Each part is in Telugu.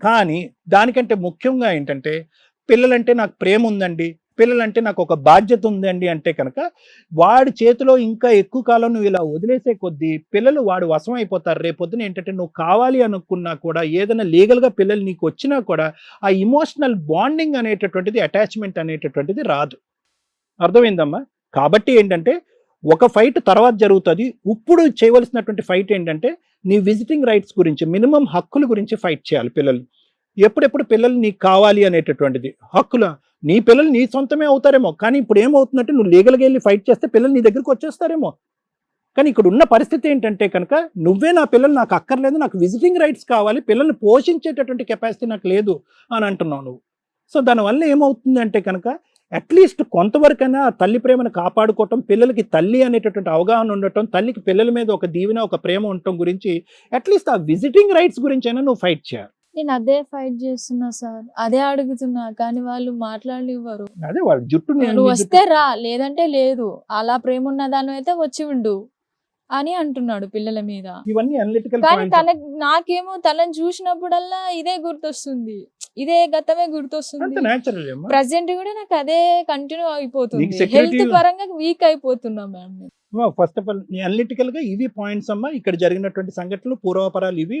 కానీ దానికంటే ముఖ్యంగా ఏంటంటే పిల్లలంటే నాకు ప్రేమ ఉందండి, పిల్లలంటే నాకు ఒక బాధ్యత ఉందండి అంటే కనుక వాడి చేతిలో ఇంకా ఎక్కువ కాలం నువ్వు ఇలా వదిలేసే కొద్దీ పిల్లలు వాడు వశం అయిపోతారు. రేపొద్దున ఏంటంటే నువ్వు కావాలి అనుకున్నా కూడా ఏదైనా లీగల్గా పిల్లలు నీకు వచ్చినా కూడా ఆ ఇమోషనల్ బాండింగ్ అనేటటువంటిది, అటాచ్మెంట్ అనేటటువంటిది రాదు. అర్థమైందమ్మా? కాబట్టి ఏంటంటే ఒక ఫైట్ తర్వాత జరుగుతుంది. ఇప్పుడు చేయవలసినటువంటి ఫైట్ ఏంటంటే నీ విజిటింగ్ రైట్స్ గురించి, మినిమం హక్కుల గురించి ఫైట్ చేయాలి పిల్లలు. ఎప్పుడెప్పుడు పిల్లలు నీకు కావాలి అనేటటువంటిది హక్కుల, నీ పిల్లలు నీ సొంతమే అవుతారేమో, కానీ ఇప్పుడు ఏమవుతుందంటే నువ్వు లీగల్గా వెళ్ళి ఫైట్ చేస్తే పిల్లలు నీ దగ్గరికి వచ్చేస్తారేమో. కానీ ఇక్కడ ఉన్న పరిస్థితి ఏంటంటే కనుక నువ్వే నా పిల్లలు నాకు అక్కర్లేదు, నాకు విజిటింగ్ రైట్స్ కావాలి, పిల్లల్ని పోషించేటటువంటి కెపాసిటీ నాకు లేదు అని అంటున్నావు నువ్వు. సో దానివల్ల ఏమవుతుంది అంటే కనుక అట్లీస్ట్ కొంతవరకైనా తల్లి ప్రేమను కాపాడుకోవటం, పిల్లలకి తల్లి అనేటటువంటి అవగాహన ఉండటం, తల్లికి పిల్లల మీద ఒక దీవెన, ఒక ప్రేమ ఉండటం గురించి అట్లీస్ట్ ఆ విజిటింగ్ రైట్స్ గురించి అయినా నువ్వు ఫైట్ చేయాలి. నేను అదే ఫైట్ చేస్తున్నా సార్, అదే అడుగుతున్నా, కానీ వాళ్ళు మాట్లాడనివ్వరు. అదే వాళ్ళ జుట్టు నువ్వు వస్తే రా, లేదంటే లేదు, అలా ప్రేమ ఉన్న దాని అయితే వచ్చి ఉండు అని అంటున్నాడు పిల్లల మీద. ఇవన్నీ అనలిటికల్ కానీ నాకేమో తనని చూసినప్పుడల్లా ఇదే గుర్తొస్తుంది, ఇదే గతమే గుర్తొస్తుంది. ప్రెసెంట్ కూడా నాకు అదే కంటిన్యూ అయిపోతుంది. హెల్త్ పరంగా వీక్ అయిపోతున్నా ma'am. First of all analytical గా ఇవి పాయింట్స్ అమ్మా. ఇక్కడ జరిగినటువంటి సంఘటనలు, పూర్వపరాలు ఇవి.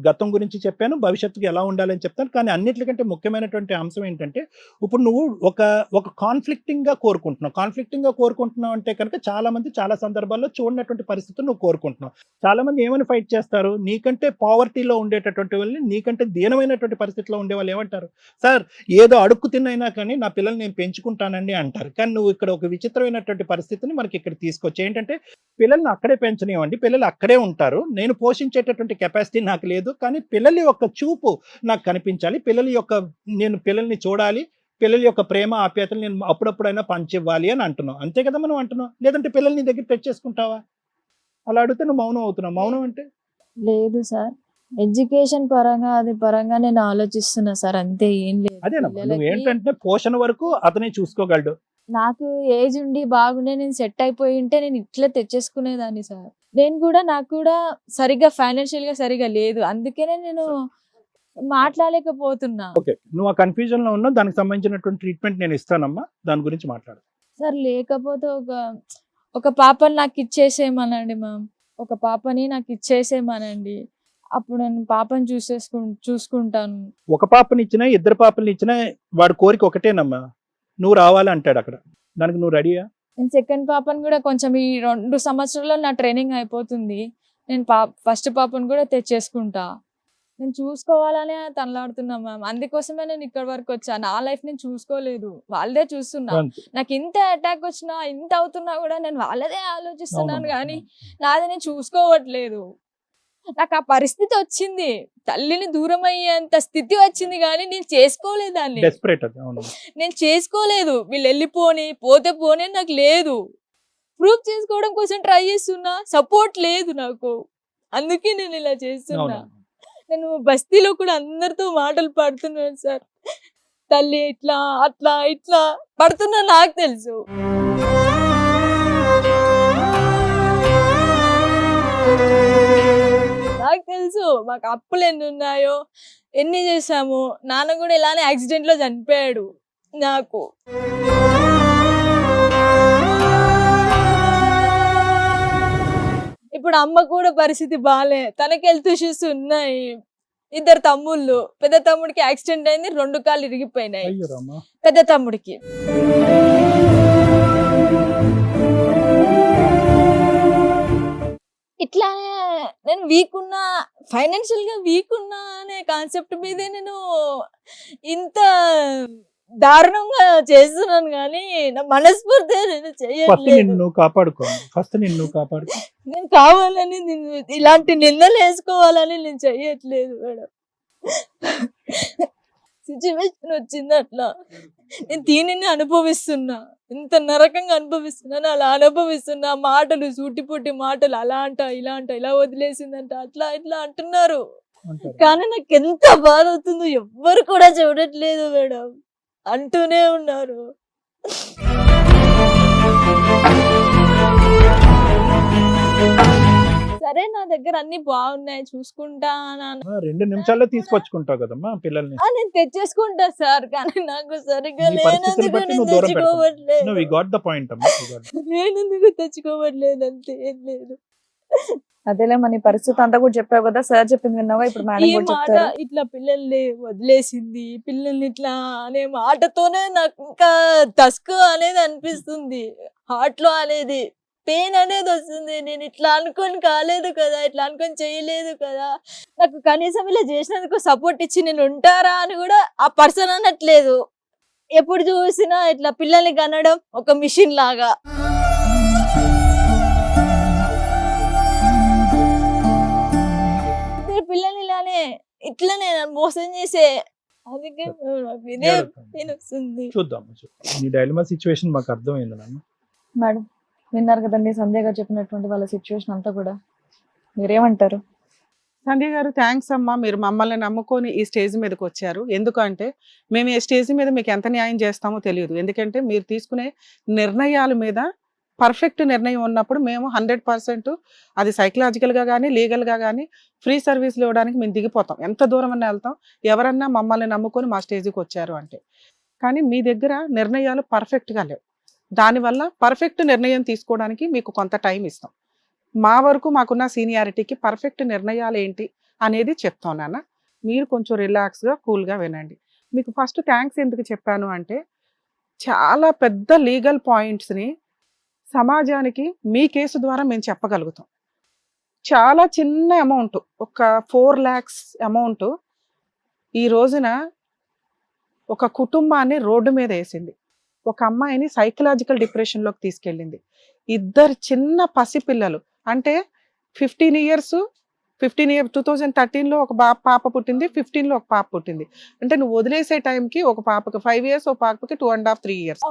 గతం గురించి చెప్పాను, భవిష్యత్తుకి ఎలా ఉండాలని చెప్తాను. కానీ అన్నిటికంటే ముఖ్యమైనటువంటి అంశం ఏంటంటే ఇప్పుడు నువ్వు ఒక కాన్ఫ్లిక్టింగ్ గా కోరుకుంటున్నావు అంటే కనుక చాలా మంది చాలా సందర్భాల్లో చూడనటువంటి పరిస్థితులు నువ్వు కోరుకుంటున్నావు. చాలా మంది ఏమని ఫైట్ చేస్తారు, నీకంటే పావర్టీలో ఉండేటటువంటి వాళ్ళని, నీకంటే దీనమైనటువంటి పరిస్థితిలో ఉండే వాళ్ళు ఏమంటారు, సార్ ఏదో అడుక్కు తిన్నైనా కానీ నా పిల్లల్ని నేను పెంచుకుంటానండి అంటారు. కానీ నువ్వు ఇక్కడ ఒక విచిత్రమైనటువంటి పరిస్థితిని మనకి ఇక్కడ తీసుకొచ్చి ఏంటంటే పిల్లల్ని అక్కడే పెంచనివ్వండి, పిల్లలు అక్కడే ఉంటారు, నేను పోషించేటటువంటి కెపాసిటీ నాకు లేదు, కానీ పిల్లల యొక్క చూపు నాకు కనిపించాలి, నేను పిల్లల్ని చూడాలి, పిల్లల యొక్క ప్రేమ ఆప్యాయతలు నేను అప్పుడప్పుడైనా పంచివ్వాలి అని అంటున్నావు. అంతే కదా మనం అంటున్నావు. లేదంటే పిల్లల్ని దగ్గర తెచ్చేసుకుంటావా? అలా అడిగితే నువ్వు మౌనం అవుతున్నావు. మౌనం అంటే లేదు సార్, ఎడ్యుకేషన్ పరంగా అది పరంగా నేను ఆలోచిస్తున్నా సార్, అంతే, ఏం లేదు. అదేనమ్మా, నువ్వు ఏంటంటే పోషణ వరకు అతనే చూసుకోగలడు. నాకు ఏజ్ ఉండి బాగుండే, నేను సెట్ అయిపోయి ఉంటే నేను ఇట్లా తెచ్చేసుకునేదాన్ని సార్. నాకు కూడా సరిగ్గా ఫైనాన్షియల్ గా సరిగా లేదు, అందుకనే నేను మాట్లాడలేకపోతున్నా. ఓకే, నువ్వు ఆ కన్ఫ్యూజన్ లో ఉన్నావు, దానికి సంబంధించినటువంటి ట్రీట్మెంట్ నేను ఇస్తానమ్మా, దాని గురించి మాట్లాడు సార్. లేకపోతే ఒక పాపని నాకు ఇచ్చేసేయమనండి మ్యామ్, ఒక పాపని నాకు ఇచ్చేసేయమనండి, అప్పుడు నేను పాపని చూసుకుంటాను. ఒక పాపని ఇచ్చినా, ఇద్దరు పాపని ఇచ్చినా వాడి కోరిక ఒకటేనమ్మా, నువ్వు రావాలి అంటాడు అక్కడ. దానికి నువ్వు రెడీయా? నేను సెకండ్ పాపని కూడా కొంచెం ఈ 2 సంవత్సరాల్లో నా ట్రైనింగ్ అయిపోతుంది, నేను ఫస్ట్ పాపను కూడా తెచ్చేసుకుంటా. నేను చూసుకోవాలనే తనలాడుతున్నా మ్యామ్, అందుకోసమే నేను ఇక్కడ వరకు వచ్చా. నా లైఫ్ నేను చూసుకోలేదు, వాళ్ళదే చూస్తున్నా. నాకు ఇంత అటాక్ వచ్చినా, ఇంత అవుతున్నా కూడా నేను వాళ్ళదే ఆలోచిస్తున్నాను, కానీ నాది నేను చూసుకోవట్లేదు. నాకు ఆ పరిస్థితి వచ్చింది, తల్లిని దూరం అయ్యేంత స్థితి వచ్చింది, కానీ నేను చేసుకోలేదు దాన్ని. నేను చేసుకోలేదు. వీళ్ళు పోతే పోనీ నాకు లేదు, ప్రూఫ్ చేసుకోవడం కోసం ట్రై చేస్తున్నా, సపోర్ట్ లేదు నాకు, అందుకే నేను ఇలా చేస్తున్నా. నేను బస్తీలో కూడా అందరితో మాటలు పడుతున్నాను సార్, తల్లి ఇట్లా అట్లా ఇట్లా పడుతున్నా, నాకు తెలుసు. నాకు తెలుసు మాకు అప్పులు ఎన్ని ఉన్నాయో, ఎన్ని చేసాము. నాన్న కూడా ఇలానే యాక్సిడెంట్ లో చనిపోయాడు. నాకు ఇప్పుడు అమ్మ కూడా పరిస్థితి బాలే, తనకి హెల్త్ ఇష్యూస్ ఉన్నాయి. 2 తమ్ముళ్ళు, పెద్ద తమ్ముడికి యాక్సిడెంట్ అయింది, 2 కాళ్ళు ఇరిగిపోయినాయి పెద్ద తమ్ముడికి. ఇట్లానే నేను వీక్ ఉన్నా, ఫైనాన్షియల్ గా వీక్ ఉన్నా అనే కాన్సెప్ట్ మీదే నేను ఇంత దారుణంగా చేస్తున్నాను, కానీ నా మనస్ఫూర్తి నేను చేయట్లేదు. నేను కావాలని ఇలాంటి నిందలు వేసుకోవాలని నేను చెయ్యట్లేదు మేడం. సిచ్యువేషన్ వచ్చింది అట్లా, నేను దీనిని అనుభవిస్తున్నా, ఇంత నరకంగా అనుభవిస్తున్నాను, అలా అనుభవిస్తున్నా. మాటలు, సూటిపుట్టి మాటలు, అలా అంట ఇలా అంట, ఇలా వదిలేసిందంట, అట్లా ఇట్లా అంటున్నారు. కానీ నాకు ఎంత బాధ అవుతుందో ఎవ్వరు కూడా చూడట్లేదు మేడం, అంటూనే ఉన్నారు. సరే, నా దగ్గర అన్ని బాగున్నాయి చూసుకుంటా అని 2 నిమిషాల్లో తీసుకొచ్చుకుంటావు కదమ్మా పిల్లల్ని. నేను తెచ్చేసుకుంటా సార్, కానీ నాకు సరిగ్గా నీ పరిస్థితిని లేనందుకు బట్టి నేను నువ్వు దూరం పెడతావు. తెచ్చుకోవట్లేదు. నువ్వు గాట్ ద పాయింట్ అమ్మా. నేనెందుకు తెచ్చుకోవట్లేదు, అంతే ఏం లేదు. అదేలే మన పరిస్థితి అంతా కూడా చెప్పావు కదా, సార్ చెప్పింది విన్నావా, ఇప్పుడు ఈ మేడం కూడా మాట చెప్తారు. ఇట్లా పిల్లల్ని వదిలేసింది, పిల్లల్ని ఇట్లా అనే మాటతోనే నాకు ఇంకా టస్క్ అనేది అనిపిస్తుంది, హార్ట్ లో అనేది పెయిన్ అనేది వస్తుంది. నేను ఇట్లా అనుకొని కాలేదు కదా, ఇట్లా అనుకొని చేయలేదు కదా, నాకు కనీసం ఇలా చేసినందుకు సపోర్ట్ ఇచ్చి నేను ఉంటారా అని కూడా ఆ పర్సన్ అనట్లేదు. ఎప్పుడు చూసినా ఇట్లా పిల్లల్ని కనడం ఒక మిషన్ లాగా. పిల్లల్ని ఇట్లానే నన్ను మోసం చేసే, అందుకే నాకు ఇదే పెయిన్ వస్తుంది. చూద్దాం. నీ డైలమా సిచ్యువేషన్ మాకు అర్థమైంది నాన్న. మేడం విన్నారు కదండి సంధ్య గారు చెప్పినటువంటి వాళ్ళ సిచ్యువేషన్ అంతా కూడా, మీరేమంటారు? సంధ్య గారు, థ్యాంక్స్ అమ్మా, మీరు మమ్మల్ని నమ్ముకొని ఈ స్టేజ్ మీదకి వచ్చారు. ఎందుకంటే మేము ఈ స్టేజ్ మీద మీకు ఎంత న్యాయం చేస్తామో తెలియదు. ఎందుకంటే మీరు తీసుకునే నిర్ణయాల మీద పర్ఫెక్ట్ నిర్ణయం ఉన్నప్పుడు మేము 100% అది సైకలాజికల్గా కానీ లీగల్గా కానీ ఫ్రీ సర్వీస్లు ఇవ్వడానికి మేము దిగిపోతాం. ఎంత దూరం అన్నా వెళ్తాం, ఎవరన్నా మమ్మల్ని నమ్ముకొని మా స్టేజ్కి వచ్చారు అంటే. కానీ మీ దగ్గర నిర్ణయాలు పర్ఫెక్ట్గా లేవు. దానివల్ల పర్ఫెక్ట్ నిర్ణయం తీసుకోవడానికి మీకు కొంత టైం ఇస్తాం. మా వరకు మాకున్న సీనియారిటీకి పర్ఫెక్ట్ నిర్ణయాలు ఏంటి అనేది చెప్తాం నాన్న. మీరు కొంచెం రిలాక్స్గా కూల్గా వినండి. మీకు ఫస్ట్ థ్యాంక్స్ ఎందుకు చెప్పాను అంటే, చాలా పెద్ద లీగల్ పాయింట్స్ని సమాజానికి మీ కేసు ద్వారా మేము చెప్పగలుగుతాం. చాలా చిన్న అమౌంట్, ఒక 4 lakhs అమౌంట్ ఈ రోజున ఒక కుటుంబాన్ని రోడ్డు మీద వేసింది. ఒక అమ్మాయిని సైకలాజికల్ డిప్రెషన్లోకి తీసుకెళ్ళింది. 2 చిన్న పసిపిల్లలు, అంటే 15 years 2013లో ఒక పాప పుట్టింది, 15లో ఒక పాప పుట్టింది. అంటే నువ్వు వదిలేసే టైంకి ఒక పాపకి 5 years, ఒక పాపకి 2.5, 3 years.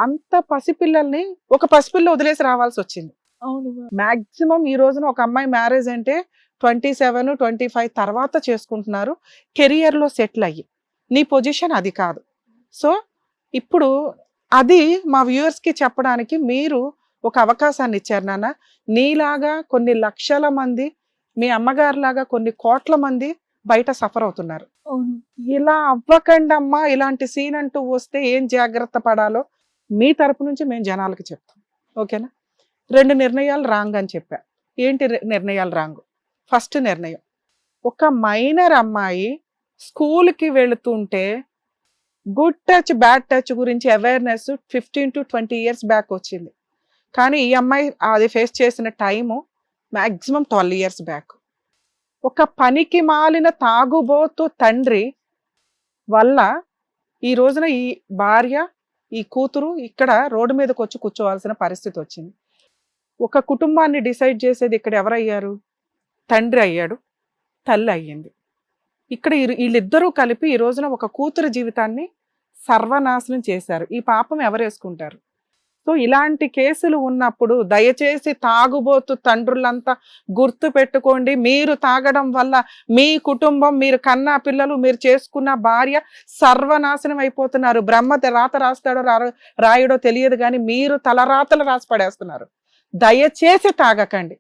అంత పసిపిల్లల్ని ఒక పసిపిల్ల వదిలేసి రావాల్సి వచ్చింది. మాక్సిమం ఈ రోజున ఒక అమ్మాయి మ్యారేజ్ అంటే 27, 25 తర్వాత చేసుకుంటున్నారు, కెరియర్లో సెటిల్ అయ్యి. నీ పొజిషన్ అది కాదు. సో ఇప్పుడు అది మా వ్యూవర్స్కి చెప్పడానికి మీరు ఒక అవకాశాన్ని ఇచ్చారు నాన్న. నీలాగా కొన్ని లక్షల మంది, మీ అమ్మగారిలాగా కొన్ని కోట్ల మంది బయట సఫర్ అవుతున్నారు. ఇలా అవ్వకండి అమ్మా, ఇలాంటి సీన్ అంటూ వస్తే ఏం జాగ్రత్త పడాలో మీ తరపు నుంచి మేము జనాలకి చెప్తాం. ఓకేనా? 2 నిర్ణయాలు రాంగ్ అని చెప్పా. ఏంటి నిర్ణయాలు రాంగ్? ఫస్ట్ నిర్ణయం, ఒక మైనర్ అమ్మాయి స్కూల్కి వెళుతుంటే గుడ్ టచ్ బ్యాడ్ టచ్ గురించి అవేర్నెస్ 15 to 20 years బ్యాక్ వచ్చింది. కానీ ఈ అమ్మాయి అది ఫేస్ చేసిన టైము మ్యాక్సిమం 12 years బ్యాక్. ఒక పనికి మాలిన తాగుబోతు తండ్రి వల్ల ఈ రోజున ఈ భార్య, ఈ కూతురు ఇక్కడ రోడ్డు మీదకి వచ్చి కూర్చోవాల్సిన పరిస్థితి వచ్చింది. ఒక కుటుంబాన్ని డిసైడ్ చేసేది ఇక్కడ ఎవరయ్యారు? తండ్రి అయ్యాడు, తల్లి అయ్యింది. ఇక్కడ వీళ్ళిద్దరూ కలిపి ఈ రోజున ఒక కూతురు జీవితాన్ని సర్వనాశనం చేశారు. ఈ పాపం ఎవరు వేసుకుంటారు? సో ఇలాంటి కేసులు ఉన్నప్పుడు దయచేసి తాగుబోతు తండ్రులంతా గుర్తు పెట్టుకోండి. మీరు తాగడం వల్ల మీ కుటుంబం, మీరు కన్నా పిల్లలు, మీరు చేసుకున్న భార్య సర్వనాశనం అయిపోతున్నారు. బ్రహ్మ రాత రాస్తాడో రాయడో తెలియదు, కానీ మీరు తలరాతలు రాసి పడేస్తున్నారు. దయచేసి తాగకండి.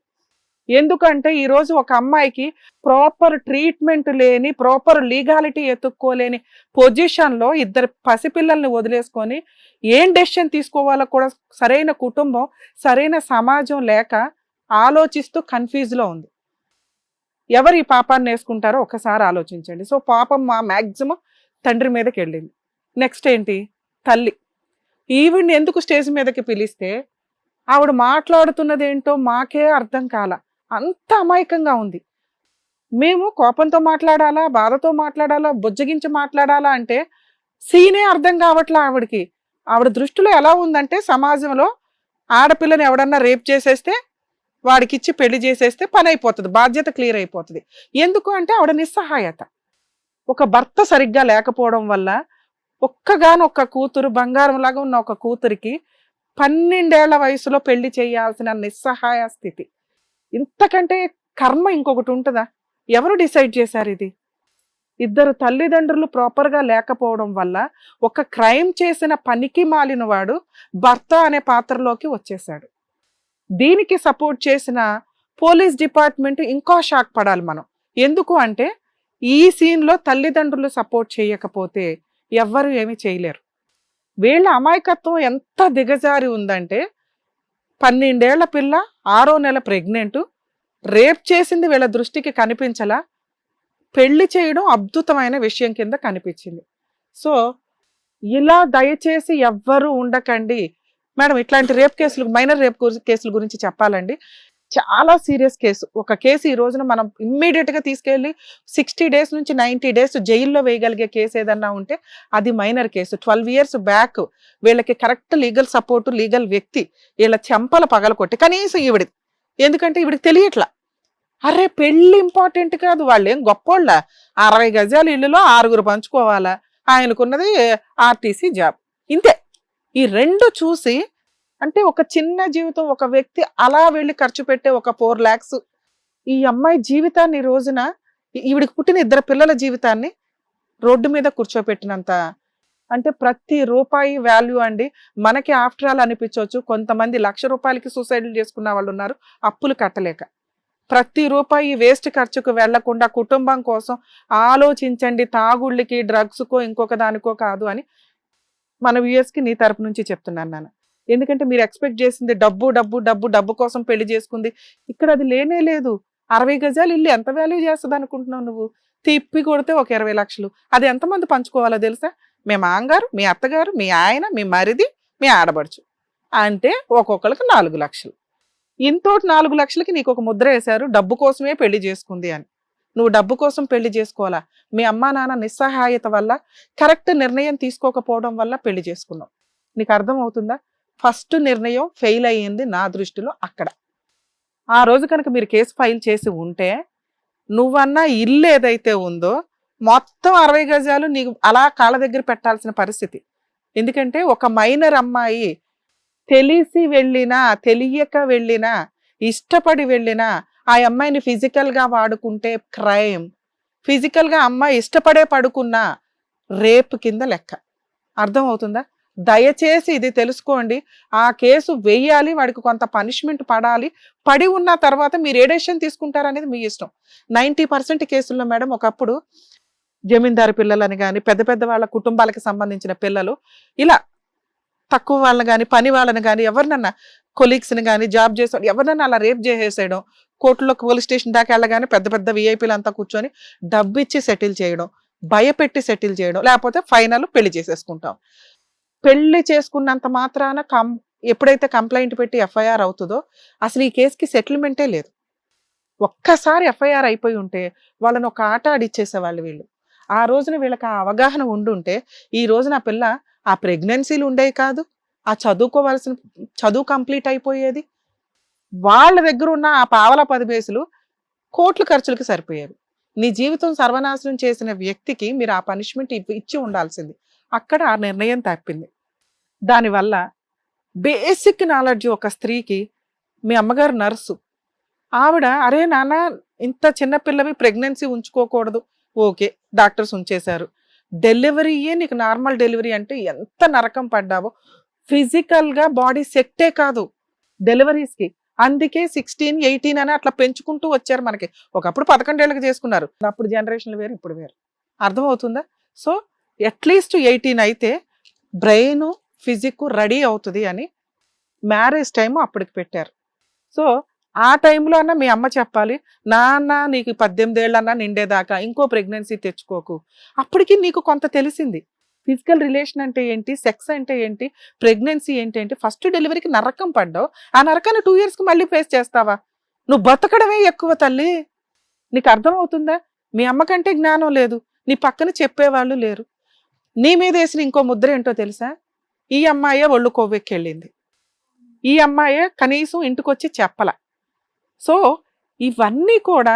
ఎందుకంటే ఈరోజు ఒక అమ్మాయికి ప్రాపర్ ట్రీట్మెంట్ లేని, ప్రాపర్ లీగాలిటీ ఎత్తుక్కోలేని పొజిషన్లో 2 పసిపిల్లల్ని వదిలేసుకొని ఏం డెసిషన్ తీసుకోవాలో కూడా సరైన కుటుంబం, సరైన సమాజం లేక ఆలోచిస్తూ కన్ఫ్యూజ్లో ఉంది. ఎవరు ఈ పాపాన్ని వేసుకుంటారో ఒకసారి ఆలోచించండి. సో పాపం మా మ్యాక్సిమం తండ్రి మీదకి వెళ్ళింది. నెక్స్ట్ ఏంటి? తల్లి. ఈవిడ్ని ఎందుకు స్టేజ్ మీదకి పిలిస్తే ఆవిడ మాట్లాడుతున్నది ఏంటో మాకే అర్థం కాల, అంత అమాయకంగా ఉంది. మేము కోపంతో మాట్లాడాలా, బాధతో మాట్లాడాలా, బుజ్జగించి మాట్లాడాలా అంటే సీనే అర్థం కావట్లా ఆవిడకి. ఆవిడ దృష్టిలో ఎలా ఉందంటే, సమాజంలో ఆడపిల్లని ఎవడన్నా రేప్ చేసేస్తే వాడికిచ్చి పెళ్లి చేసేస్తే పని అయిపోతుంది, బాధ్యత క్లియర్ అయిపోతుంది. ఎందుకు అంటే ఆవిడ నిస్సహాయత. ఒక భర్త సరిగ్గా లేకపోవడం వల్ల ఒక్క కూతురు, బంగారంలాగా ఉన్న ఒక కూతురికి 12 ఏళ్ల వయసులో పెళ్లి చేయాల్సిన నిస్సహాయ స్థితి. ఇంతకంటే కర్మ ఇంకొకటి ఉంటుందా? ఎవరు డిసైడ్ చేశారు ఇది? 2 తల్లిదండ్రులు ప్రాపర్గా లేకపోవడం వల్ల ఒక క్రైమ్ చేసిన పనికి మాలిన వాడు భర్త అనే పాత్రలోకి వచ్చేసాడు. దీనికి సపోర్ట్ చేసిన పోలీస్ డిపార్ట్మెంట్ ఇంకా షాక్ పడాలి మనం. ఎందుకు అంటే ఈ సీన్లో తల్లిదండ్రులు సపోర్ట్ చేయకపోతే ఎవ్వరు ఏమీ చేయలేరు. వీళ్ళ అమాయకత్వం ఎంత దిగజారి ఉందంటే 12 ఏళ్ల పిల్ల 6వ నెల ప్రెగ్నెంట్, రేప్ చేసింది వీళ్ళ దృష్టికి కనిపించలా, పెళ్లి చేయడం అద్భుతమైన విషయం కింద కనిపించింది. సో ఇలా దయచేసి ఎవ్వరూ ఉండకండి మేడం. ఇట్లాంటి రేప్ కేసులు, మైనర్ రేప్ కేసుల గురించి చెప్పాలండి, చాలా సీరియస్ కేసు. ఒక కేసు ఈ రోజున మనం ఇమ్మీడియట్ గా తీసుకెళ్లి 60 days నుంచి 90 days జైల్లో వేయగలిగే కేసు ఏదన్నా ఉంటే అది మైనర్ కేసు. 12 years బ్యాక్ వీళ్ళకి కరెక్ట్ లీగల్ సపోర్ట్, లీగల్ వ్యక్తి వీళ్ళ చెంపల పగలకొట్టి, కనీసం ఈవిడిది, ఎందుకంటే ఈవిడికి తెలియట్లా, అరే పెళ్లి ఇంపార్టెంట్ కాదు, వాళ్ళు ఏం గొప్పోళ్ళ, 60 గజాల ఇల్లులో 6 పంచుకోవాలా, ఆయనకున్నది ఆర్టీసీ జాబ్, ఇంతే. ఈ రెండు చూసి, అంటే ఒక చిన్న జీవితం, ఒక వ్యక్తి అలా వెళ్ళి ఖర్చు పెట్టే ఒక 4 lakhs ఈ అమ్మాయి జీవితాన్ని ఈ రోజున, ఈవిడికి పుట్టిన 2 పిల్లల జీవితాన్ని రోడ్డు మీద కూర్చోపెట్టినంత, అంటే ప్రతి రూపాయి వాల్యూ అండి. మనకి ఆఫ్టర్ ఆల్ అనిపించవచ్చు, కొంతమంది ₹1,00,000 సూసైడ్లు చేసుకున్న వాళ్ళు ఉన్నారు అప్పులు కట్టలేక. ప్రతి రూపాయి వేస్ట్ ఖర్చుకు వెళ్లకుండా కుటుంబం కోసం ఆలోచించండి, తాగుళ్ళకి, డ్రగ్స్కో, ఇంకొక దానికో కాదు అని మన వ్యూయర్స్కి నీ తరపు నుంచి చెప్తున్నాను నాన్న. ఎందుకంటే మీరు ఎక్స్పెక్ట్ చేసింది డబ్బు డబ్బు డబ్బు డబ్బు కోసం పెళ్లి చేసుకుంది, ఇక్కడ అది లేనే లేదు. 60 గజాలు ఇల్లు ఎంత వాల్యూ చేస్తుంది అనుకుంటున్నావు నువ్వు? తిప్పి కొడితే ఒక 20 లక్షలు, అది ఎంతమంది పంచుకోవాలో తెలుసా? మీ మామగారు, మీ అత్తగారు, మీ ఆయన, మీ మరిది, మీ ఆడబడుచు, అంటే ఒక్కొక్కరికి 4 లక్షలు. ఇంతోటి 4 లక్షలకి నీకు ఒక ముద్ర వేశారు, డబ్బు కోసమే పెళ్లి చేసుకుంది అని. నువ్వు డబ్బు కోసం పెళ్లి చేసుకోవాలా? మీ అమ్మా నాన్న నిస్సహాయత వల్ల, కరెక్ట్ నిర్ణయం తీసుకోకపోవడం వల్ల పెళ్లి చేసుకున్నావు. నీకు అర్థం అవుతుందా? ఫస్ట్ నిర్ణయం ఫెయిల్ అయ్యింది నా దృష్టిలో అక్కడ. ఆ రోజు కనుక మీరు కేసు ఫైల్ చేసి ఉంటే, నువ్వన్న ఇల్లు ఏదైతే ఉందో మొత్తం 60 గజాలు నీకు అలా కాళ్ళ దగ్గర పెట్టాల్సిన పరిస్థితి. ఎందుకంటే ఒక మైనర్ అమ్మాయి తెలిసి వెళ్ళినా, తెలియక వెళ్ళినా, ఇష్టపడి వెళ్ళినా, ఆ అమ్మాయిని ఫిజికల్గా వాడుకుంటే క్రైమ్. ఫిజికల్గా అమ్మాయి ఇష్టపడే పడుకున్నా రేప్ కింద లెక్క. అర్థం అవుతుందా? దయచేసి ఇది తెలుసుకోండి. ఆ కేసు వేయాలి, వాడికి కొంత పనిష్మెంట్ పడాలి. పడి ఉన్న తర్వాత మీరు ఏ డెసిషన్ తీసుకుంటారనేది మీ ఇష్టం. 90% కేసుల్లో మేడం ఒకప్పుడు జమీందారు పిల్లలని కానీ, పెద్ద పెద్ద వాళ్ళ కుటుంబాలకు సంబంధించిన పిల్లలు ఇలా తక్కువ వాళ్ళని కానీ, పని వాళ్ళని కానీ, ఎవరినన్నా కొలీగ్స్ని కానీ, జాబ్ చేసే ఎవరినన్నా అలా రేప్ చేసేయడం, కోర్టులో పోలీస్ స్టేషన్ దాకా వెళ్ళగానే పెద్ద పెద్ద విఐపీలు అంతా కూర్చొని డబ్బు ఇచ్చి సెటిల్ చేయడం, భయపెట్టి సెటిల్ చేయడం, లేకపోతే ఫైనల్ పెళ్లి చేసేసుకుంటాం. పెళ్లి చేసుకున్నంత మాత్రాన ఎప్పుడైతే కంప్లైంట్ పెట్టి ఎఫ్ఐఆర్ అవుతుందో అసలు ఈ కేసుకి సెటిల్మెంటే లేదు. ఒక్కసారి ఎఫ్ఐఆర్ అయిపోయి ఉంటే వాళ్ళని ఒక ఆట ఆడిచ్చేసేవాళ్ళు వీళ్ళు. ఆ రోజున వీళ్ళకి ఆ అవగాహన ఉండుంటే ఈ రోజున ఆ పిల్ల ఆ ప్రెగ్నెన్సీలు ఉండేవి కాదు, ఆ చదువుకోవాల్సిన చదువు కంప్లీట్ అయిపోయేది. వాళ్ళ దగ్గర ఉన్న ఆ పావల 10 పైసలు కోట్ల ఖర్చులకి సరిపోయేవి. నీ జీవితం సర్వనాశనం చేసిన వ్యక్తికి మీరు ఆ పనిష్మెంట్ ఇచ్చి ఉండాల్సింది. అక్కడ ఆ నిర్ణయం తప్పింది. దానివల్ల బేసిక్ నాలెడ్జ్ ఒక స్త్రీకి, మీ అమ్మగారు నర్సు, ఆవిడ అరే నాన్న ఇంత చిన్నపిల్లవి ప్రెగ్నెన్సీ ఉంచుకోకూడదు, ఓకే డాక్టర్స్ ఉంచేశారు, డెలివరీయే నీకు నార్మల్ డెలివరీ అంటే ఎంత నరకం పడ్డావో. ఫిజికల్గా బాడీ సెట్టే కాదు డెలివరీస్కి, అందుకే 16, 18 అని అట్లా పెంచుకుంటూ వచ్చారు. మనకి ఒకప్పుడు 11 ఏళ్ళకి చేసుకున్నారు, అప్పుడు జనరేషన్లు వేరు, ఇప్పుడు వేరు. అర్థమవుతుందా? సో అట్లీస్ట్ 18 అయితే బ్రెయిన్ ఫిజిక్ రెడీ అవుతుంది అని మ్యారేజ్ టైము అప్పటికి పెట్టారు. సో ఆ టైంలో అన్నా మీ అమ్మ చెప్పాలి, నాన్న నీకు 18 ఏళ్ళన్నా నిండేదాకా ఇంకో ప్రెగ్నెన్సీ తెచ్చుకోకు. అప్పటికి నీకు కొంత తెలిసింది, ఫిజికల్ రిలేషన్ అంటే ఏంటి, సెక్స్ అంటే ఏంటి, ప్రెగ్నెన్సీ ఏంటి. ఫస్ట్ డెలివరీకి నరకం పడ్డావు, ఆ నరకాన్ని 2 yearsకి మళ్ళీ ఫేస్ చేస్తావా? నువ్వు బతకడమే ఎక్కువ తల్లి. నీకు అర్థం అవుతుందా? మీ అమ్మకంటే జ్ఞానం లేదు, నీ పక్కన చెప్పేవాళ్ళు లేరు. నీ మీద వేసిన ఇంకో ముద్ర ఏంటో తెలుసా? ఈ అమ్మాయే ఒళ్ళు కొవ్వెక్కెళ్ళింది, ఈ అమ్మాయే కనీసం ఇంటికొచ్చి చెప్పల. సో ఇవన్నీ కూడా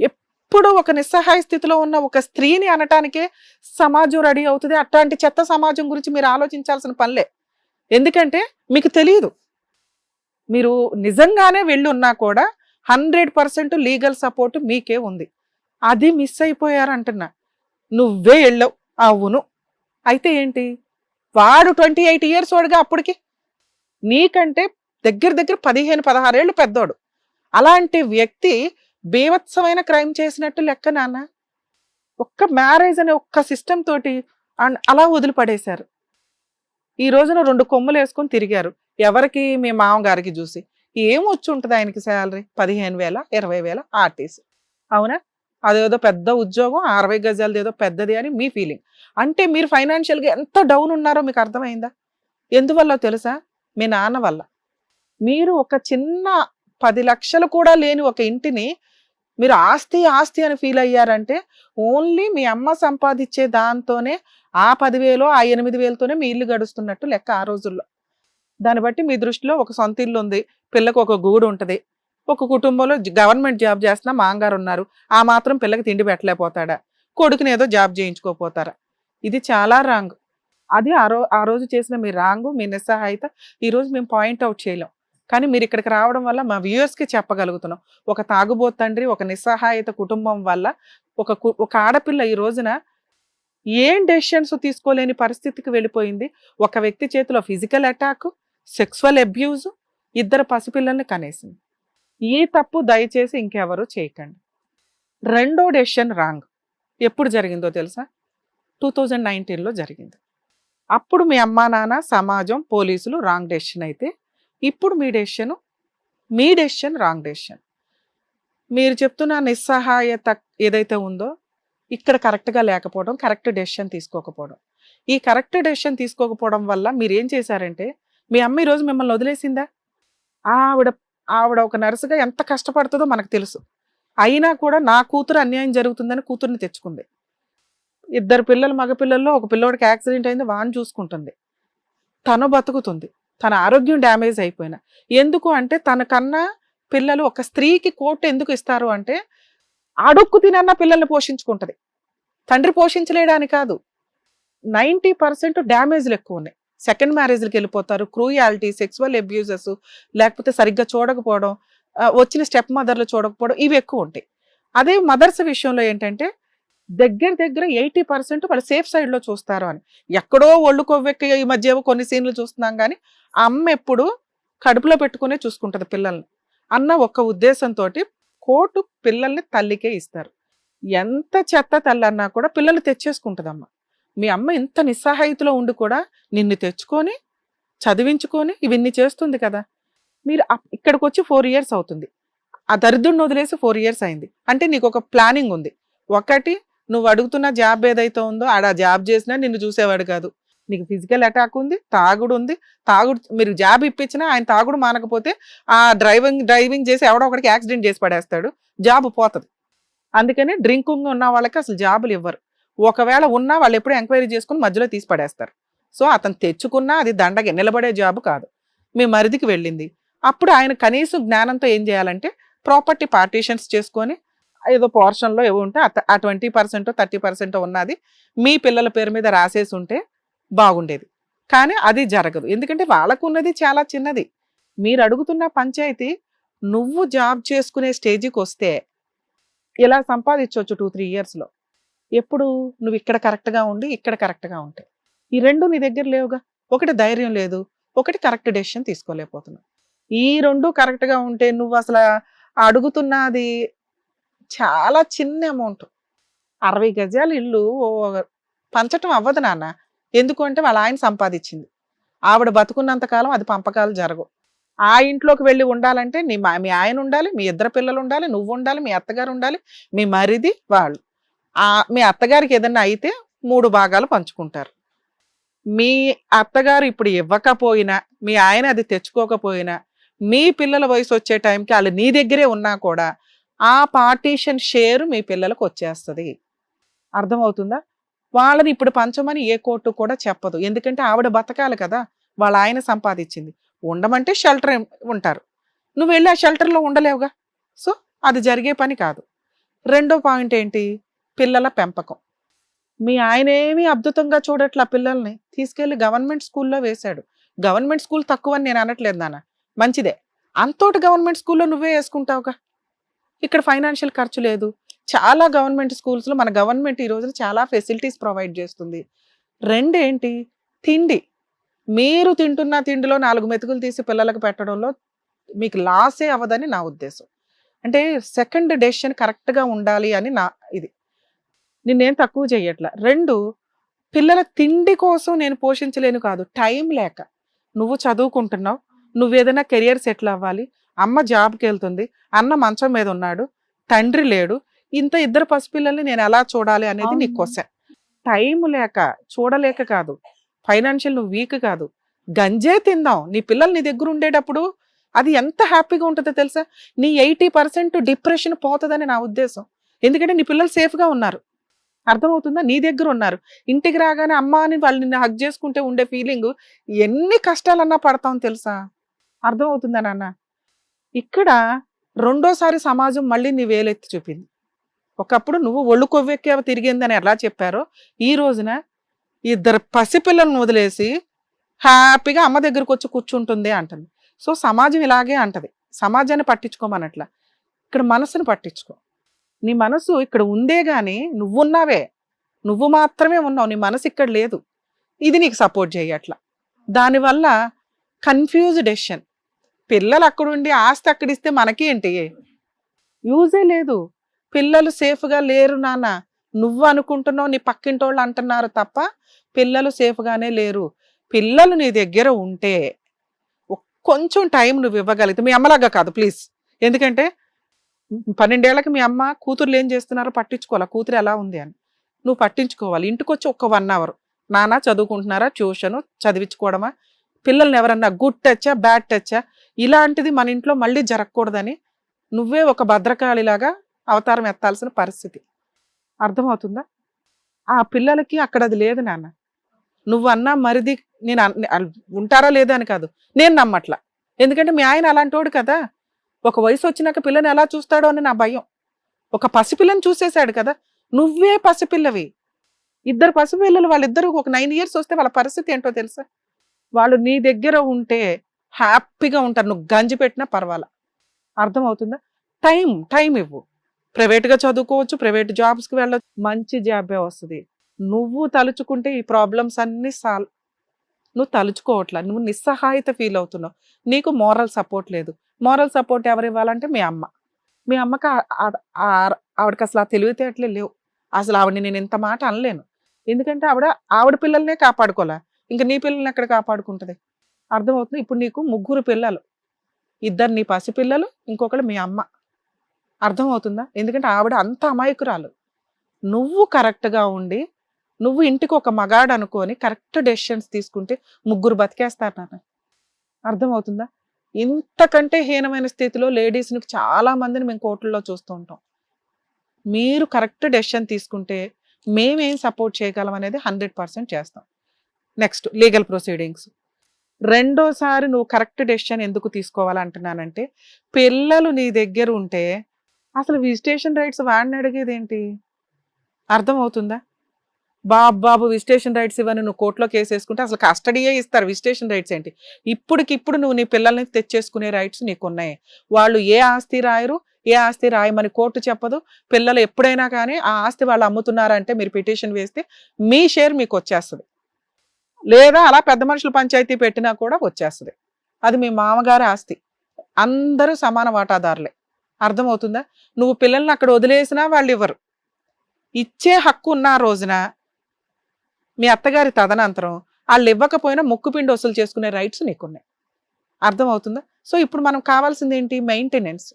ఎప్పుడు ఒక నిస్సహాయ స్థితిలో ఉన్న ఒక స్త్రీని అనటానికే సమాజం రెడీ అవుతుంది. అట్లాంటి చెత్త సమాజం గురించి మీరు ఆలోచించాల్సిన పనిలే. ఎందుకంటే మీకు తెలియదు, మీరు నిజంగానే వెళ్ళి ఉన్నా కూడా 100% లీగల్ సపోర్ట్ మీకే ఉంది. అది మిస్ అయిపోయారంటున్నా. నువ్వే వెళ్ళావు, అవును. అయితే ఏంటి, వాడు 28 years వాడుగా, అప్పటికి నీకంటే దగ్గర 15-16 ఏళ్ళు పెద్దోడు. అలాంటి వ్యక్తి బీభత్సమైన క్రైమ్ చేసినట్టు లెక్క నాన్న. ఒక్క మ్యారేజ్ అనే ఒక్క సిస్టమ్ తోటి అలా వదిలిపడేశారు. ఈ రోజున 2 కొమ్ములు వేసుకొని తిరిగారు. ఎవరికి? మీ మామగారికి చూసి. ఏం వచ్చి ఉంటుంది ఆయనకి శాలరీ? 15,000 20,000 ఆర్టీసీ. అవునా? అదేదో పెద్ద ఉద్యోగం, 60 గజాలది ఏదో పెద్దది అని మీ ఫీలింగ్. అంటే మీరు ఫైనాన్షియల్గా ఎంత డౌన్ ఉన్నారో మీకు అర్థమైందా? ఎందువల్ల తెలుసా? మీ నాన్న వల్ల. మీరు ఒక చిన్న 10 లక్షలు కూడా లేని ఒక ఇంటిని మీరు ఆస్తి ఆస్తి అని ఫీల్ అయ్యారంటే ఓన్లీ మీ అమ్మ సంపాదించే దాంతోనే, ఆ 10,000 ఆ 8,000తోనే మీ ఇల్లు గడుస్తున్నట్టు లెక్క ఆ రోజుల్లో. దాన్ని బట్టి మీ దృష్టిలో ఒక సొంత ఇల్లు ఉంది, పిల్లకు ఒక గూడు ఉంటుంది, ఒక కుటుంబంలో గవర్నమెంట్ జాబ్ చేస్తున్న మాంగారు ఉన్నారు, ఆ మాత్రం పిల్లకి తిండి పెట్టలేకపోతాడా? కొడుకుని ఏదో జాబ్ చేయించుకోపోతారా? ఇది చాలా రాంగ్. అది ఆ రోజు చేసిన మీ రాంగు, మీ నిస్సహాయత ఈరోజు మేము పాయింట్అవుట్ చేయలేం. కానీ మీరు ఇక్కడికి రావడం వల్ల మా వ్యూయర్స్కి చెప్పగలుగుతున్నాం. ఒక తాగుబోతు తండ్రి, ఒక నిస్సహాయత కుటుంబం వల్ల ఒక ఆడపిల్ల ఈ రోజున ఏం డెసిషన్స్ తీసుకోలేని పరిస్థితికి వెళ్ళిపోయింది. ఒక వ్యక్తి చేతిలో ఫిజికల్ అటాక్, సెక్సువల్ అబ్యూజ్, 2 పసిపిల్లల్ని కనేసింది. ఈ తప్పు దయచేసి ఇంకెవరు చేయకండి. రెండో డెసిషన్ రాంగ్. ఎప్పుడు జరిగిందో తెలుసా? 2019లో జరిగింది. అప్పుడు మీ అమ్మా నాన్న, సమాజం, పోలీసులు రాంగ్ డెసిషన్ అయితే, ఇప్పుడు మీ డెసిషన్ రాంగ్ డెసిషన్. మీరు చెప్తున్న నిస్సహాయత ఏదైతే ఉందో ఇక్కడ కరెక్ట్గా లేకపోవడం, కరెక్ట్ డెసిషన్ తీసుకోకపోవడం. ఈ కరెక్ట్ డెసిషన్ తీసుకోకపోవడం వల్ల మీరు ఏం చేశారంటే, మీ అమ్మ ఈరోజు మిమ్మల్ని వదిలేసిందా? ఆవిడ ఒక నర్సుగా ఎంత కష్టపడుతుందో మనకు తెలుసు. అయినా కూడా నా కూతురు అన్యాయం జరుగుతుందని కూతుర్ని తెచ్చుకుంది. 2 పిల్లలు, మగపిల్లల్లో ఒక పిల్లోడికి యాక్సిడెంట్ అయింది, వాడిని చూసుకుంటుంది. తను బతుకుతుంది, తన ఆరోగ్యం డ్యామేజ్ అయిపోయినా. ఎందుకు అంటే తనకన్నా పిల్లలు, ఒక స్త్రీకి కోర్టు ఎందుకు ఇస్తారు అంటే అడుక్కు తినన్న పిల్లల్ని పోషించుకుంటది, తండ్రి పోషించలేడానికి కాదు. 90% డ్యామేజ్లు ఎక్కువ ఉన్నాయి. సెకండ్ మ్యారేజ్కి వెళ్ళిపోతారు, క్రూయాలిటీ, సెక్సువల్ అబ్యూజెస్, లేకపోతే సరిగ్గా చూడకపోవడం, వచ్చిన స్టెప్ మదర్లు చూడకపోవడం, ఇవి ఎక్కువ ఉంటాయి. అదే మదర్స్ విషయంలో ఏంటంటే దగ్గర 80% వాళ్ళు సేఫ్ సైడ్లో చూస్తారు అని. ఎక్కడో ఒళ్ళు కొవ్వెక్కి ఈ మధ్య కొన్ని సీన్లు చూస్తున్నాం, కానీ అమ్మ ఎప్పుడు కడుపులో పెట్టుకునే చూసుకుంటుంది పిల్లల్ని అన్న ఒక ఉద్దేశంతో కోర్టు పిల్లల్ని తల్లికే ఇస్తారు. ఎంత చెత్త తల్లి అన్నా కూడా పిల్లల్ని తెచ్చేసుకుంటుంది అమ్మ. మీ అమ్మ ఇంత నిస్సహాయితలో ఉండి కూడా నిన్ను తెచ్చుకొని చదివించుకొని ఇవన్నీ చేస్తుంది కదా. మీరు ఇక్కడికి వచ్చి 4 years అవుతుంది. ఆ దరిద్రుడిని వదిలేసి 4 years అయింది అంటే నీకు ఒక ప్లానింగ్ ఉంది. ఒకటి, నువ్వు అడుగుతున్న జాబ్ ఏదైతే ఉందో ఆడ జాబ్ చేసినా నిన్ను చూసేవాడు కాదు. నీకు ఫిజికల్ అటాక్ ఉంది, తాగుడు ఉంది. మీరు జాబ్ ఇప్పించినా ఆయన తాగుడు మానకపోతే ఆ డ్రైవింగ్ చేసి ఎవడో ఒకడికి యాక్సిడెంట్ చేసి పడేస్తాడు, జాబ్ పోతుంది. అందుకని డ్రింకింగ్ ఉన్న వాళ్ళకి అసలు జాబులు ఇవ్వరు. ఒకవేళ ఉన్నా వాళ్ళు ఎప్పుడూ ఎంక్వైరీ చేసుకుని మధ్యలో తీసి పడేస్తారు. సో అతను తెచ్చుకున్నా అది దండగే, నిలబడే జాబ్ కాదు. మీ మరిదికి వెళ్ళింది. అప్పుడు ఆయన కనీసం జ్ఞానంతో ఏం చేయాలంటే ప్రాపర్టీ పార్టీషన్స్ చేసుకొని ఏదో పోర్షన్లో ఏవో ఉంటే ఆ 20% 30% ఉన్నది మీ పిల్లల పేరు మీద రాసేసి ఉంటే బాగుండేది. కానీ అది జరగదు, ఎందుకంటే వాళ్ళకు ఉన్నది చాలా చిన్నది. మీరు అడుగుతున్న పంచాయతీ నువ్వు జాబ్ చేసుకునే స్టేజ్కి వస్తే ఇలా సంపాదించవచ్చు 2-3 yearsలో. ఎప్పుడు నువ్వు ఇక్కడ కరెక్ట్గా ఉండి ఇక్కడ కరెక్ట్గా ఉంటే. ఈ రెండు నీ దగ్గర లేవుగా. ఒకటి ధైర్యం లేదు, ఒకటి కరెక్ట్ డెసిషన్ తీసుకోలేకపోతున్నావు. ఈ రెండు కరెక్ట్గా ఉంటే నువ్వు అసలు అడుగుతున్నది చాలా చిన్న అమౌంట్. 60 గజాల ఇల్లు పంచటం అవ్వదు నాన్న. ఎందుకు అంటే వాళ్ళ ఆయన సంపాదించింది. ఆవిడ బతుకున్నంత కాలం అది పంపకాలు జరగవు. ఆ ఇంట్లోకి వెళ్ళి ఉండాలంటే మీ ఆయన ఉండాలి, మీ 2 పిల్లలు ఉండాలి, నువ్వు ఉండాలి, మీ అత్తగారు ఉండాలి, మీ మరిది వాళ్ళు. మీ అత్తగారికి ఏదన్నా అయితే 3 భాగాలు పంచుకుంటారు. మీ అత్తగారు ఇప్పుడు ఇవ్వకపోయినా, మీ ఆయన అది తెచ్చుకోకపోయినా, మీ పిల్లల వయసు వచ్చే టైంకి వాళ్ళు నీ దగ్గరే ఉన్నా కూడా ఆ పార్టీషన్ షేర్ మీ పిల్లలకు వచ్చేస్తుంది. అర్థమవుతుందా? వాళ్ళని ఇప్పుడు పంచమని ఏ కోర్టు కూడా చెప్పదు. ఎందుకంటే ఆవిడ బతకాలి కదా, వాళ్ళ ఆయన సంపాదించింది. ఉండమంటే షెల్టర్ ఉంటారు, నువ్వు వెళ్ళి ఆ షెల్టర్లో ఉండలేవుగా. సో అది జరిగే పని కాదు. రెండో పాయింట్ ఏంటి? పిల్లల పెంపకం. మీ ఆయన ఏమీ అద్భుతంగా చూడట్లా, పిల్లల్ని తీసుకెళ్ళి గవర్నమెంట్ స్కూల్లో వేశాడు. గవర్నమెంట్ స్కూల్ తక్కువ అని నేను అనట్లేదు నాన్న, మంచిదే. అంతోటి గవర్నమెంట్ స్కూల్లో నువ్వే వేసుకుంటావుగా. ఇక్కడ ఫైనాన్షియల్ ఖర్చు లేదు. చాలా గవర్నమెంట్ స్కూల్స్లో మన గవర్నమెంట్ ఈ రోజున చాలా ఫెసిలిటీస్ ప్రొవైడ్ చేస్తుంది. రెండేంటి? తిండి. మీరు తింటున్న తిండిలో 4 మెతుకులు తీసి పిల్లలకు పెట్టడంలో మీకు లాసే అవ్వదని నా ఉద్దేశం. అంటే సెకండ్ డెసిషన్ కరెక్ట్గా ఉండాలి అని నా ఇది. నిన్నేం తక్కువ చెయ్యట్లా. 2 పిల్లల తిండి కోసం నేను పోషించలేను కాదు, టైం లేక. నువ్వు చదువుకుంటున్నావు, నువ్వేదైనా కెరియర్ సెటిల్ అవ్వాలి, అమ్మ జాబ్కి వెళ్తుంది, అన్న మంచం మీద ఉన్నాడు, తండ్రి లేడు, ఇంత ఇద్దరు పసిపిల్లల్ని నేను ఎలా చూడాలి అనేది నీ అవును. క్వశ్చన్. టైం లేక చూడలేక కాదు, ఫైనాన్షియల్ నువ్వు వీక్ కాదు, గంజే తిందాం. నీ పిల్లలు నీ దగ్గర ఉండేటప్పుడు అది ఎంత హ్యాపీగా ఉంటుందో తెలుసా? నీ 80% డిప్రెషన్ పోతుందని నా ఉద్దేశం. ఎందుకంటే నీ పిల్లలు సేఫ్గా ఉన్నారు, అర్థమవుతుందా? నీ దగ్గర ఉన్నారు. ఇంటికి రాగానే అమ్మ అని వాళ్ళు నిన్ను హగ్ చేసుకుంటే ఉండే ఫీలింగ్ ఎన్ని కష్టాలన్నా పడతాం తెలుసా? అర్థమవుతుందా నాన్న? ఇక్కడ రెండోసారి సమాజం మళ్ళీ నీ వేలెత్తి చూపింది. ఒకప్పుడు నువ్వు ఒళ్ళు కొవ్వెక్కేవ తిరిగిందని ఎలా చెప్పారో, ఈ రోజున ఇద్దరు పసిపిల్లలను వదిలేసి హ్యాపీగా అమ్మ దగ్గరకు వచ్చి కూర్చుంటుంది అంటుంది. సో సమాజం ఇలాగే అంటది. సమాజాన్ని పట్టించుకోమనట్లా, ఇక్కడ మనసుని పట్టించుకో. నీ మనసు ఇక్కడ ఉందే గాని నువ్వున్నావే, నువ్వు మాత్రమే ఉన్నావు, నీ మనసు ఇక్కడ లేదు. ఇది నీకు సపోర్ట్ చేయట్లా. దానివల్ల కన్ఫ్యూజ్ డెసిషన్. పిల్లలు అక్కడుండి ఆస్తి అక్కడిస్తే మనకి ఏంటి యూజే లేదు. పిల్లలు సేఫ్గా లేరు నాన్న, నువ్వు అనుకుంటున్నావు, నీ పక్కింటోళ్ళు అంటున్నారు తప్ప పిల్లలు సేఫ్గానే లేరు. పిల్లలు నీ దగ్గర ఉంటే కొంచెం టైం నువ్వు ఇవ్వగలిగితే, మీ అమ్మలాగా కాదు ప్లీజ్, ఎందుకంటే 12 ఏళ్ళకి మీ అమ్మ కూతుర్లు ఏం చేస్తున్నారో పట్టించుకోవాలి, కూతురు ఎలా ఉంది అని నువ్వు పట్టించుకోవాలి. ఇంటికి వచ్చి ఒక 1 అవర్ నాన్న చదువుకుంటున్నారా, ట్యూషను చదివించుకోవడమా, పిల్లల్ని ఎవరన్నా గుడ్ టచ్చా బ్యాడ్ టచ్చా, ఇలాంటిది మన ఇంట్లో మళ్ళీ జరగకూడదని నువ్వే ఒక భద్రకాళిలాగా అవతారం ఎత్తాల్సిన పరిస్థితి. అర్థమవుతుందా? ఆ పిల్లలకి అక్కడ అది లేదు నాన్న. నువ్వు అన్నా మరిది నేను ఉంటారా లేదా అని కాదు, నేను నమ్మట్లా. ఎందుకంటే మీ ఆయన అలాంటోడు కదా, ఒక వయసు వచ్చినాక పిల్లని ఎలా చూస్తాడో అని నా భయం. ఒక పసిపిల్లని చూసేశాడు కదా, నువ్వే పసిపిల్లవి. 2 పసిపిల్లలు, వాళ్ళిద్దరూ ఒక 9 years వస్తే వాళ్ళ పరిస్థితి ఏంటో తెలుసా? వాళ్ళు నీ దగ్గర ఉంటే హ్యాపీగా ఉంటారు, నువ్వు గంజి పెట్టినా పర్వాలా. అర్థమవుతుందా? టైం ఇవ్వు. ప్రైవేట్గా చదువుకోవచ్చు, ప్రైవేట్ జాబ్స్కి వెళ్ళచ్చు, మంచి జాబే వస్తుంది. నువ్వు తలుచుకుంటే ఈ ప్రాబ్లమ్స్ అన్నీ సాల్వ్. నువ్వు తలుచుకోవట్లా, నువ్వు నిస్సహాయత ఫీల్ అవుతున్నావు, నీకు మోరల్ సపోర్ట్ లేదు. మోరల్ సపోర్ట్ ఎవరు ఇవ్వాలంటే మీ అమ్మ. మీ అమ్మకి ఆవిడకి అసలు ఆ తెలివితేటలే లేవు. అసలు ఆవిడని నేను ఇంత మాట అనలేను, ఎందుకంటే ఆవిడ పిల్లల్నే కాపాడుకోలే, ఇంకా నీ పిల్లల్ని ఎక్కడ కాపాడుకుంటుంది? అర్థమవుతుంది? ఇప్పుడు నీకు 3 పిల్లలు, 2 నీ పసిపిల్లలు, ఇంకొకళ్ళు మీ అమ్మ. అర్థమవుతుందా? ఎందుకంటే ఆవిడ అంత అమాయకురాలు. నువ్వు కరెక్ట్గా ఉండి, నువ్వు ఇంటికి ఒక మగాడు అనుకొని కరెక్ట్ డెసిషన్స్ తీసుకుంటే 3 బతికేస్తారు నాన్న. అర్థమవుతుందా? ఇంతకంటే హీనమైన స్థితిలో లేడీస్ని చాలా మందిని మేము కోర్టుల్లో చూస్తూ ఉంటాం. మీరు కరెక్ట్ డెసిషన్ తీసుకుంటే మేమేం సపోర్ట్ చేయగలం అనేది 100% చేస్తాం. Next legal proceedings. రెండోసారి నువ్వు కరెక్ట్ డెసిషన్ ఎందుకు తీసుకోవాలంటున్నానంటే, పిల్లలు నీ దగ్గర ఉంటే అసలు విజిటేషన్ రైట్స్ వాడిని అడిగేది ఏంటి? అర్థమవుతుందా? బాబు విజిటేషన్ రైట్స్ ఇవ్వని నువ్వు కోర్టులో కేసు వేసుకుంటే అసలు కస్టడీయే ఇస్తారు, విజిటేషన్ రైట్స్ ఏంటి? ఇప్పటికిప్పుడు నువ్వు నీ పిల్లల్ని తెచ్చేసుకునే రైట్స్ నీకున్నాయి. వాళ్ళు ఏ ఆస్తి రాయరు, ఏ ఆస్తి రాయమని కోర్టు చెప్పదు. పిల్లలు ఎప్పుడైనా కానీ ఆ ఆస్తి వాళ్ళు అమ్ముతున్నారంటే మీరు పిటిషన్ వేస్తే మీ షేర్ మీకు వచ్చేస్తుంది, లేదా అలా పెద్ద మనుషులు పంచాయతీ పెట్టినా కూడా వచ్చేస్తుంది. అది మీ మామగారి ఆస్తి, అందరూ సమాన వాటాదారులే. అర్థమవుతుందా? నువ్వు పిల్లల్ని అక్కడ వదిలేసినా వాళ్ళు ఇవ్వరు. ఇచ్చే హక్కు ఉన్న రోజున మీ అత్తగారి తదనంతరం వాళ్ళు ఇవ్వకపోయినా ముక్కుపిండి వసూలు చేసుకునే రైట్స్ నీకున్నాయి. అర్థమవుతుందా? సో ఇప్పుడు మనం కావాల్సింది ఏంటి? మెయింటెనెన్స్.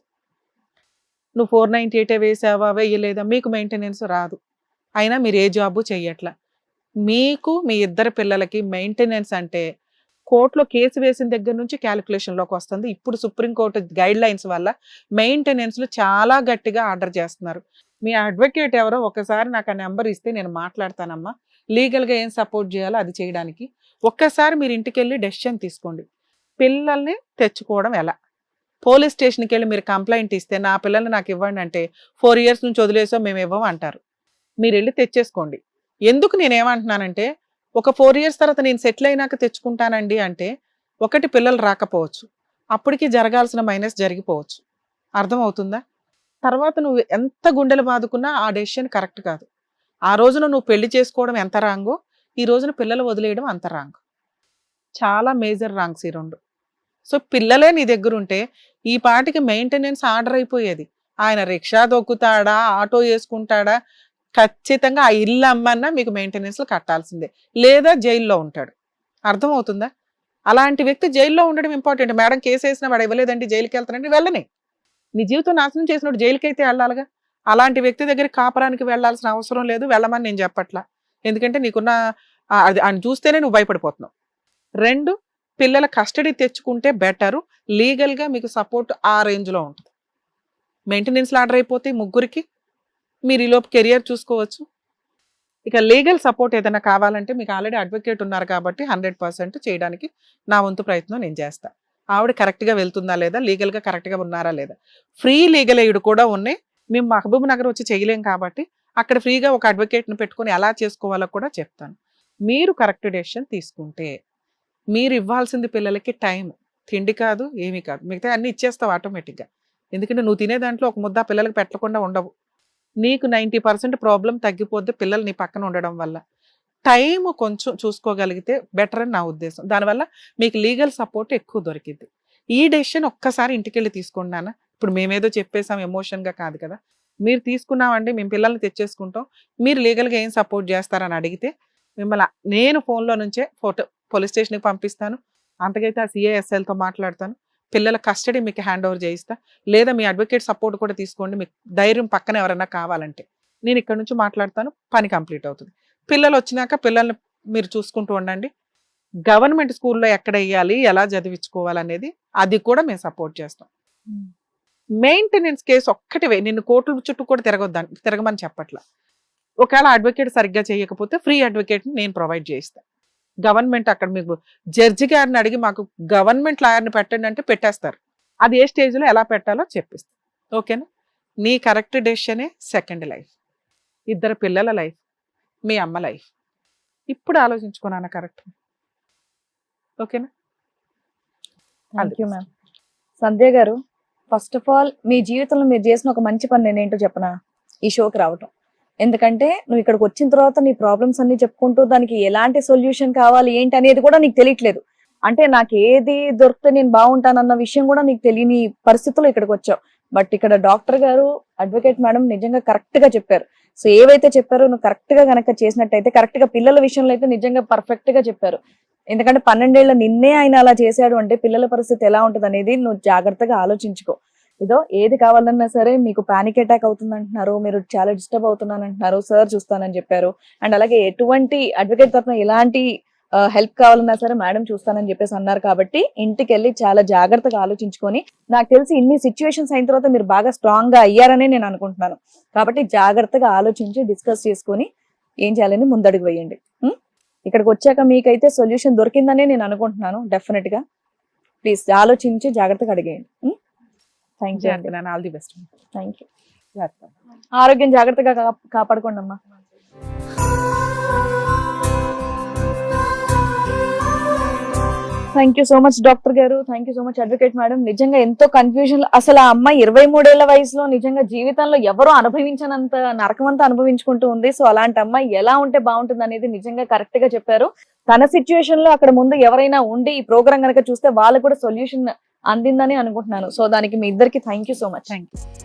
నువ్వు 498 వేసావా, వేయలేదా, మీకు మెయింటెనెన్స్ రాదు. అయినా మీరు ఏ జాబు చెయ్యట్లా. మీకు మీ 2 పిల్లలకి మెయింటెనెన్స్ అంటే కోర్టులో కేసు వేసిన దగ్గర నుంచి క్యాలిక్యులేషన్లోకి వస్తుంది. ఇప్పుడు సుప్రీంకోర్టు గైడ్ లైన్స్ వల్ల మెయింటెనెన్స్లు చాలా గట్టిగా ఆర్డర్ చేస్తున్నారు. మీ అడ్వకేట్ ఎవరో ఒకసారి నాకు ఆ నెంబర్ ఇస్తే నేను మాట్లాడతానమ్మా, లీగల్గా ఏం సపోర్ట్ చేయాలో అది చేయడానికి. ఒక్కసారి మీరు ఇంటికి వెళ్ళి డెసిషన్ తీసుకోండి. పిల్లల్ని తెచ్చుకోవడం ఎలా? పోలీస్ స్టేషన్కి వెళ్ళి మీరు కంప్లైంట్ ఇస్తే నా పిల్లల్ని నాకు ఇవ్వండి అంటే 4 years నుంచి వదిలేసో మేము ఇవ్వం అంటారు. మీరు వెళ్ళి తెచ్చేసుకోండి. ఎందుకు నేనేమంటున్నానంటే, ఒక 4 years తర్వాత నేను సెటిల్ అయినాక తెచ్చుకుంటానండి అంటే, ఒకటి పిల్లలు రాకపోవచ్చు, అప్పటికి జరగాల్సిన మైనస్ జరిగిపోవచ్చు. అర్థమవుతుందా? తర్వాత నువ్వు ఎంత గుండెలు బాదుకున్నా ఆ డెసిషన్ కరెక్ట్ కాదు. ఆ రోజున నువ్వు పెళ్లి చేసుకోవడం ఎంత రాంగో, ఈ రోజున పిల్లలు వదిలేయడం అంత రాంగ్. చాలా మేజర్ రాంగ్స్ ఈ 2. సో పిల్లలే నీ దగ్గర ఉంటే ఈ పాటికి మెయింటెనెన్స్ ఆర్డర్ అయిపోయేది. ఆయన రిక్షా దొక్కుతాడా, ఆటో వేసుకుంటాడా, ఖచ్చితంగా ఆ ఇల్లు అమ్మన్నా మీకు మెయింటెనెన్స్ కట్టాల్సిందే, లేదా జైల్లో ఉంటాడు. అర్థమవుతుందా? అలాంటి వ్యక్తి జైల్లో ఉండడం ఇంపార్టెంట్. మేడం కేసు వేసినా వాడు ఇవ్వలేదండి జైలుకి వెళ్తానండి, వెళ్ళని. నీ జీవితం నాశనం చేసినప్పుడు జైలుకి అయితే వెళ్ళాలిగా. అలాంటి వ్యక్తి దగ్గర కాపురానికి వెళ్ళాల్సిన అవసరం లేదు, వెళ్ళమని నేను చెప్పట్లా. ఎందుకంటే నీకున్న అది ఆయన చూస్తేనే నువ్వు భయపడిపోతున్నావు. 2, పిల్లల కస్టడీ తెచ్చుకుంటే బెటరు. లీగల్గా మీకు సపోర్ట్ ఆ రేంజ్లో ఉంటుంది. మెయింటెనెన్స్ ఆర్డర్ అయిపోతే ముగ్గురికి మీరు ఈలోపు కెరియర్ చూసుకోవచ్చు. ఇక లీగల్ సపోర్ట్ ఏదైనా కావాలంటే మీకు ఆల్రెడీ అడ్వకేట్ ఉన్నారు కాబట్టి 100% చేయడానికి నా వంతు ప్రయత్నం నేను చేస్తాను. ఆవిడ కరెక్ట్గా వెళ్తుందా లేదా, లీగల్గా కరెక్ట్గా ఉన్నారా లేదా. ఫ్రీ లీగల్ ఎయిడ్ కూడా ఉన్నాయి. మేము మహబూబ్ నగర్ వచ్చి చేయలేం కాబట్టి అక్కడ ఫ్రీగా ఒక అడ్వకేట్ని పెట్టుకొని ఎలా చేసుకోవాలో కూడా చెప్తాను. మీరు కరెక్ట్ డెసిషన్ తీసుకుంటే మీరు ఇవ్వాల్సింది పిల్లలకి టైం, తిండి కాదు, ఏమీ కాదు, మిగతా అన్ని ఇచ్చేస్తావు ఆటోమేటిక్గా. ఎందుకంటే నువ్వు తినే దాంట్లో ఒక ముద్ద పిల్లలకి పెట్టకుండా ఉండవు. నీకు 90% ప్రాబ్లం తగ్గిపోద్ది పిల్లలు నీ పక్కన ఉండడం వల్ల. టైం కొంచెం చూసుకోగలిగితే బెటర్ అని నా ఉద్దేశం. దానివల్ల మీకు లీగల్ సపోర్ట్ ఎక్కువ దొరికింది. ఈ డెసిషన్ ఒక్కసారి ఇంటికి వెళ్ళి తీసుకోండి నాన్న. ఇప్పుడు మేమేదో చెప్పేసాం ఎమోషన్గా కాదు కదా, మీరు తీసుకున్నామండి మేము పిల్లల్ని తెచ్చేసుకుంటాం, మీరు లీగల్గా ఏం సపోర్ట్ చేస్తారని అడిగితే మిమ్మల్ని నేను ఫోన్లో నుంచే ఫోటో పోలీస్ స్టేషన్కి పంపిస్తాను. అంతకైతే ఆ CISLతో మాట్లాడతాను, పిల్లల కస్టడీ మీకు హ్యాండ్ ఓవర్ చేయిస్తా. లేదా మీ అడ్వకేట్ సపోర్ట్ కూడా తీసుకోండి, మీకు ధైర్యం పక్కన ఎవరైనా కావాలంటే నేను ఇక్కడ నుంచి మాట్లాడతాను, పని కంప్లీట్ అవుతుంది. పిల్లలు వచ్చినాక పిల్లల్ని మీరు చూసుకుంటూ ఉండండి. గవర్నమెంట్ స్కూల్లో ఎక్కడ వేయాలి, ఎలా చదివించుకోవాలనేది అది కూడా మేము సపోర్ట్ చేస్తాం. మెయింటెనెన్స్ కేసు ఒక్కటివే, నిన్ను కోర్టుల చుట్టూ కూడా తిరగమని చెప్పట్లా. ఒకవేళ అడ్వకేట్ సరిగ్గా చేయకపోతే ఫ్రీ అడ్వకేట్ని నేను ప్రొవైడ్ చేయిస్తాను. గవర్నమెంట్ అక్కడ మీకు జడ్జి గారిని అడిగి మాకు గవర్నమెంట్ లాయర్ని పెట్టండి అంటే పెట్టేస్తారు. అది ఏ స్టేజ్లో ఎలా పెట్టాలో చెప్పిస్తాను. ఓకేనా? నీ కరెక్ట్ డెసిషనే సెకండ్ లైఫ్, 2 పిల్లల లైఫ్, మీ అమ్మ లైఫ్. ఇప్పుడు ఆలోచించుకున్నాను కరెక్ట్. ఓకేనా? Thank you ma'am. సంధ్య గారు, ఫస్ట్ ఆఫ్ ఆల్ మీ జీవితంలో మీరు చేసిన ఒక మంచి పని నేనేంటో చెప్పనా, ఈ షోకి రావటం. ఎందుకంటే నువ్వు ఇక్కడికి వచ్చిన తర్వాత నీ ప్రాబ్లమ్స్ అన్ని చెప్పుకుంటూ దానికి ఎలాంటి సొల్యూషన్ కావాలి ఏంటి అనేది కూడా నీకు తెలియట్లేదు. అంటే నాకు ఏది దొరికితే నేను బాగుంటానన్న విషయం కూడా నీకు తెలియని పరిస్థితుల్లో ఇక్కడికి వచ్చావు. బట్ ఇక్కడ డాక్టర్ గారు, అడ్వకేట్ మేడం నిజంగా కరెక్ట్ గా చెప్పారు. సో ఏవైతే చెప్పారో నువ్వు కరెక్ట్ గా కనుక చేసినట్టయితే, కరెక్ట్ గా పిల్లల విషయంలో అయితే నిజంగా పర్ఫెక్ట్ గా చెప్పారు. ఎందుకంటే 12 ఏళ్ల నిన్నే ఆయన అలా చేశాడు అంటే పిల్లల పరిస్థితి ఎలా ఉంటుంది అనేది నువ్వు జాగ్రత్తగా ఆలోచించుకో. ఏదో ఏది కావాలన్నా సరే మీకు పానిక్ అటాక్ అవుతుంది అంటున్నారు, మీరు చాలా డిస్టర్బ్ అవుతున్నాను అంటున్నారు, సార్ చూస్తానని చెప్పారు. అండ్ అలాగే ఎటువంటి అడ్వకేట్ తరఫున ఎలాంటి హెల్ప్ కావాలన్నా సరే మేడం చూస్తానని చెప్పేసి అన్నారు. కాబట్టి ఇంటికి వెళ్ళి చాలా జాగ్రత్తగా ఆలోచించుకొని, నాకు తెలిసి ఇన్ని సిచ్యువేషన్స్ అయిన తర్వాత మీరు బాగా స్ట్రాంగ్ గా అయ్యారని నేను అనుకుంటున్నాను. కాబట్టి జాగ్రత్తగా ఆలోచించి డిస్కస్ చేసుకొని ఏం చేయాలని ముందడుగు వేయండి. ఇక్కడికి వచ్చాక మీకైతే సొల్యూషన్ దొరికిందని నేను అనుకుంటున్నాను. డెఫినెట్ గా ప్లీజ్ ఆలోచించి జాగ్రత్తగా అడిగేయండి. థ్యాంక్ యూ అండి. All the best. Thank you. ఆరోగ్యం జాగ్రత్తగా కాపాడుకోండి అమ్మా. Thank you so much doctor గారు, thank you so much advocate madam. నిజంగా ఎంతో కన్ఫ్యూజన్. అసలు ఆ అమ్మాయి 23 ఏళ్ల వయసులో నిజంగా జీవితంలో ఎవరో అనుభవించనంత నరకం అంతా అనుభవించుకుంటూ ఉంది. సో అలాంటి అమ్మాయి ఎలా ఉంటే బాగుంటుంది అనేది నిజంగా కరెక్ట్ గా చెప్పారు. తన సిచ్యువేషన్ లో అక్కడ ముందు ఎవరైనా ఉండి ఈ ప్రోగ్రామ్ కనుక చూస్తే వాళ్ళకు కూడా సొల్యూషన్ అందిందని అనుకుంటున్నాను. సో దానికి మీ ఇద్దరికి thank you so much. Thank you.